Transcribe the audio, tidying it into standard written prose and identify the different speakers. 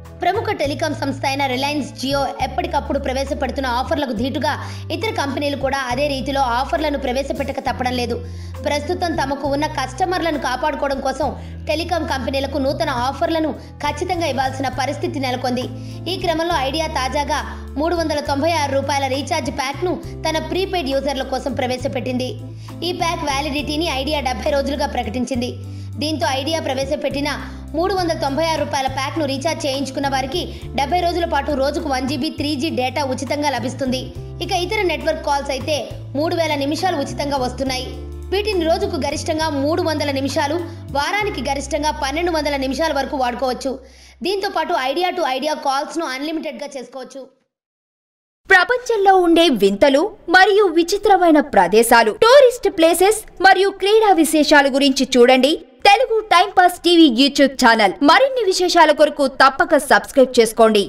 Speaker 1: ప్రముఖ టెలికాం సంస్థ అయిన రిలయన్స్ జియో ఎప్పటికప్పుడు ప్రవేశపెడుతున్న ఆఫర్లకు ధీటుగా ఇతర కంపెనీలు కూడా అదే రీతిలో ఆఫర్లను ప్రవేశపెట్టక తప్పడం లేదు. ప్రస్తుతం తమకు ఉన్న కస్టమర్లను కాపాడుకోవడం కోసం టెలికాం కంపెనీలకు నూతన ఆఫర్లను ఖచ్చితంగా ఇవ్వాల్సిన పరిస్థితి నెలకొంది. ఈ క్రమంలో ఐడియా తాజాగా ₹396 రీఛార్జ్ ప్యాక్ను తన ప్రీపెయిడ్ యూజర్ల కోసం ప్రవేశపెట్టింది. ఈ ప్యాక్ వ్యాలిడిటీని ఐడియా 70 రోజులుగా ప్రకటించింది. దీంతో ఐడియా ప్రవేశపెట్టిన ₹396 ప్యాక్ను రీఛార్జ్ చేయించుకున్న వారికి 70 రోజుల పాటు రోజుకు 1GB 3G డేటా ఉచితంగా లభిస్తుంది. ఇక ఇతర నెట్వర్క్ కాల్స్ అయితే 3000 నిమిషాలు ఉచితంగా వస్తున్నాయి. వీటిని రోజుకు గరిష్టంగా 300 నిమిషాలు, వారానికి గరిష్టంగా 1200 నిమిషాల వరకు వాడుకోవచ్చు. దీంతో పాటు ఐడియా టు ఐడియా కాల్స్ను అన్లిమిటెడ్గా చేసుకోవచ్చు.
Speaker 2: ప్రపంచంలో ఉండే వింతలు మరియు విచిత్రమైన ప్రదేశాలు, టూరిస్ట్ ప్లేసెస్ మరియు క్రీడా విశేషాల గురించి చూడండి Telugu time pass TV YouTube channel. మరిన్ని విశేషాల కొరకు తప్పక సబ్స్క్రైబ్ చేసుకోండి.